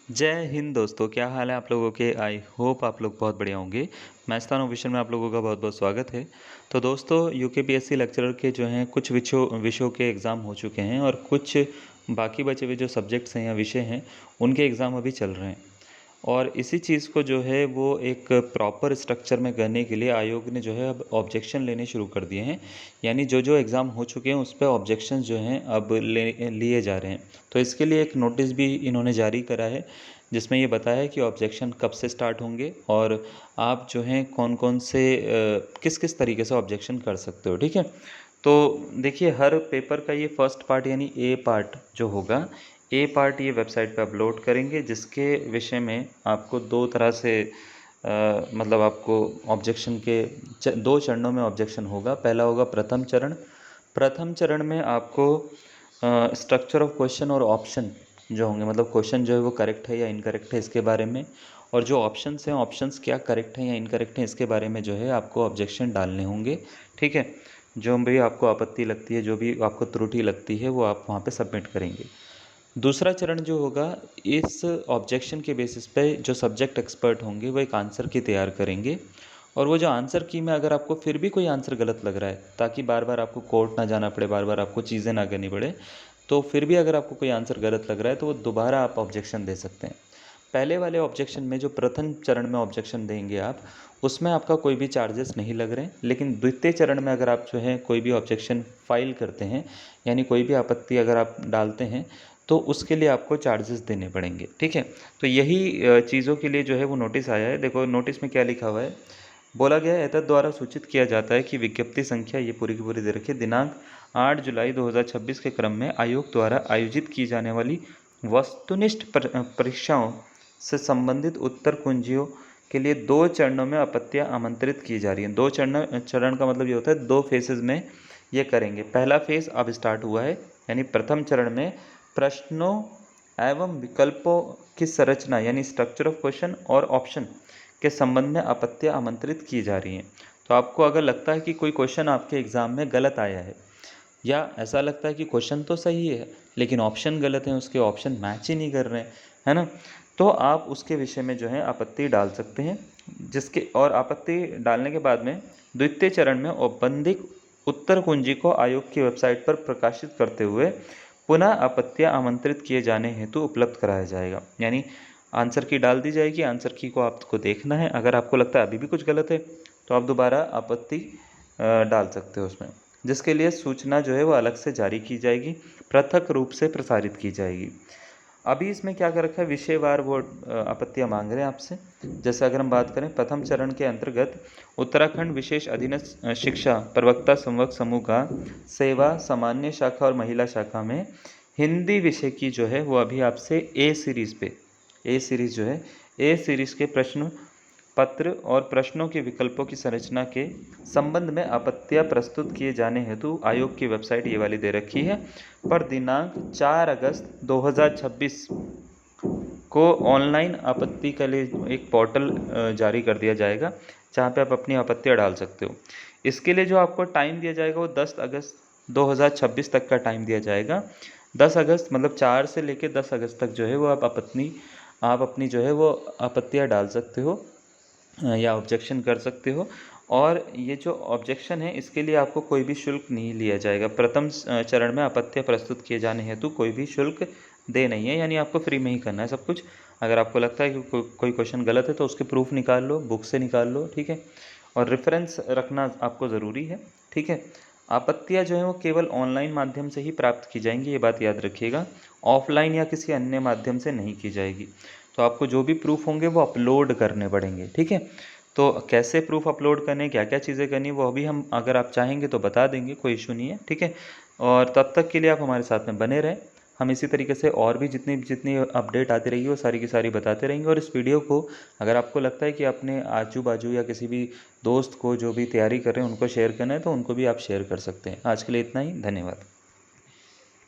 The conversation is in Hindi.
जय हिंद दोस्तों, क्या हाल है आप लोगों के। आई होप आप लोग बहुत बढ़िया होंगे। मैथ्स ऑफिशियल में आप लोगों का बहुत बहुत स्वागत है। तो दोस्तों, यूकेपीएससी लेक्चरर के जो हैं कुछ विषयों के एग्ज़ाम हो चुके हैं और कुछ बाकी बचे हुए जो सब्जेक्ट्स हैं या विषय हैं उनके एग्ज़ाम अभी चल रहे हैं। और इसी चीज़ को जो है वो एक प्रॉपर स्ट्रक्चर में करने के लिए आयोग ने जो है अब ऑब्जेक्शन लेने शुरू कर दिए हैं। यानी जो जो एग्ज़ाम हो चुके हैं उस पर ऑब्जेक्शन जो हैं अब लिए जा रहे हैं। तो इसके लिए एक नोटिस भी इन्होंने जारी करा है जिसमें ये बताया है कि ऑब्जेक्शन कब से स्टार्ट होंगे और आप जो हैं कौन कौन से किस किस तरीके से ऑब्जेक्शन कर सकते हो। ठीक है, तो देखिए हर पेपर का ये फर्स्ट पार्ट यानी ए पार्ट जो होगा, ए पार्ट ये वेबसाइट पे अपलोड करेंगे जिसके विषय में आपको दो तरह से मतलब आपको ऑब्जेक्शन के दो चरणों में ऑब्जेक्शन होगा। पहला होगा प्रथम चरण। प्रथम चरण में आपको स्ट्रक्चर ऑफ क्वेश्चन और ऑप्शन जो होंगे, मतलब क्वेश्चन जो है वो करेक्ट है या इनकरेक्ट है इसके बारे में, और जो ऑप्शंस हैं ऑप्शंस क्या करेक्ट हैं या इनकरेक्ट हैं इसके बारे में जो है आपको ऑब्जेक्शन डालने होंगे। ठीक है, जो भी आपको आपत्ति लगती है, जो भी आपको त्रुटि लगती है वो आप वहाँ पे सबमिट करेंगे। दूसरा चरण जो होगा, इस ऑब्जेक्शन के बेसिस पे जो सब्जेक्ट एक्सपर्ट होंगे वो एक आंसर की तैयार करेंगे। और वो जो आंसर की में अगर आपको फिर भी कोई आंसर गलत लग रहा है, ताकि बार बार आपको कोर्ट ना जाना पड़े, बार बार आपको चीज़ें ना करनी पड़े, तो फिर भी अगर आपको कोई आंसर गलत लग रहा है तो वो दोबारा आप ऑब्जेक्शन दे सकते हैं। पहले वाले ऑब्जेक्शन में जो प्रथम चरण में ऑब्जेक्शन देंगे आप, उसमें आपका कोई भी चार्जेस नहीं लग रहे हैं। लेकिन द्वितीय चरण में अगर आप जो है कोई भी ऑब्जेक्शन फाइल करते हैं, यानी कोई भी आपत्ति अगर आप डालते हैं, तो उसके लिए आपको चार्जेस देने पड़ेंगे। ठीक है, तो यही चीज़ों के लिए जो है वो नोटिस आया है। देखो नोटिस में क्या लिखा हुआ है। बोला गया है, एतद द्वारा सूचित किया जाता है कि विज्ञप्ति संख्या ये पूरी की पूरी दे रखी है, दिनांक 8 जुलाई 2026 के क्रम में आयोग द्वारा आयोजित की जाने वाली वस्तुनिष्ठ परीक्षाओं से संबंधित उत्तर कुंजियों के लिए दो चरणों में आपत्तियां आमंत्रित की जा रही हैं। दो चरण का मतलब ये होता है दो फेजेस में ये करेंगे। पहला फेज़ अब स्टार्ट हुआ है, यानी प्रथम चरण में प्रश्नों एवं विकल्पों की संरचना यानी स्ट्रक्चर ऑफ क्वेश्चन और ऑप्शन के संबंध में आपत्तियां आमंत्रित की जा रही हैं। तो आपको अगर लगता है कि कोई क्वेश्चन आपके एग्ज़ाम में गलत आया है, या ऐसा लगता है कि क्वेश्चन तो सही है लेकिन ऑप्शन गलत हैं, उसके ऑप्शन मैच ही नहीं कर रहे हैं, है ना, तो आप उसके विषय में जो है आपत्ति डाल सकते हैं। जिसके और आपत्ति डालने के बाद में द्वितीय चरण में औपबंधिक उत्तर कुंजी को आयोग की वेबसाइट पर प्रकाशित करते हुए पुनः आपत्तियां आमंत्रित किए जाने हेतु उपलब्ध कराया जाएगा। यानी आंसर की डाल दी जाएगी, आंसर की को आपको देखना है, अगर आपको लगता है अभी भी कुछ गलत है तो आप दोबारा आपत्ति डाल सकते हो उसमें, जिसके लिए सूचना जो है वो अलग से जारी की जाएगी, पृथक रूप से प्रसारित की जाएगी। अभी इसमें क्या कर रखा है, विषयवार वो आपत्तियां मांग रहे हैं आपसे। जैसे अगर हम बात करें प्रथम चरण के अंतर्गत उत्तराखंड विशेष अधीनस्थ शिक्षा प्रवक्ता संवर्ग समूह का सेवा सामान्य शाखा और महिला शाखा में हिंदी विषय की जो है वो अभी आपसे ए सीरीज़ जो है ए सीरीज़ के प्रश्न पत्र और प्रश्नों के विकल्पों की संरचना के संबंध में आपत्तियां प्रस्तुत किए जाने हेतु आयोग की वेबसाइट ये वाली दे रखी है। पर दिनांक 4 अगस्त 2026 को ऑनलाइन आपत्ति के लिए एक पोर्टल जारी कर दिया जाएगा जहां पे आप अपनी आपत्तियां डाल सकते हो। इसके लिए जो आपको टाइम दिया जाएगा वो 10 अगस्त 2026 तक का टाइम दिया जाएगा। 10 अगस्त मतलब 4 से लेकर 10 अगस्त तक जो है वो आप अपनी जो है वो आपत्तियां डाल सकते हो या ऑब्जेक्शन कर सकते हो। और ये जो ऑब्जेक्शन है इसके लिए आपको कोई भी शुल्क नहीं लिया जाएगा। प्रथम चरण में आपत्तियां प्रस्तुत किए जाने हेतु कोई भी शुल्क दे नहीं है, यानी आपको फ्री में ही करना है सब कुछ। अगर आपको लगता है कि कोई क्वेश्चन गलत है तो उसके प्रूफ निकाल लो, बुक से निकाल लो। ठीक है, और रेफरेंस रखना आपको ज़रूरी है। ठीक है, आपत्तियां जो है वो केवल ऑनलाइन माध्यम से ही प्राप्त की जाएंगी, ये बात याद रखिएगा, ऑफलाइन या किसी अन्य माध्यम से नहीं की जाएगी। तो आपको जो भी प्रूफ होंगे वो अपलोड करने पड़ेंगे। ठीक है, तो कैसे प्रूफ अपलोड करने, क्या क्या चीज़ें करनी, वो अभी हम अगर आप चाहेंगे तो बता देंगे, कोई इशू नहीं है। ठीक है, और तब तक के लिए आप हमारे साथ में बने रहें। हम इसी तरीके से और भी जितनी जितनी अपडेट आती रहेगी वो सारी की सारी बताते रहेंगे। और इस वीडियो को अगर आपको लगता है कि अपने आजू बाजू या किसी भी दोस्त को जो भी तैयारी कर रहे हैं उनको शेयर करना है तो उनको भी आप शेयर कर सकते हैं। आज के लिए इतना ही, धन्यवाद।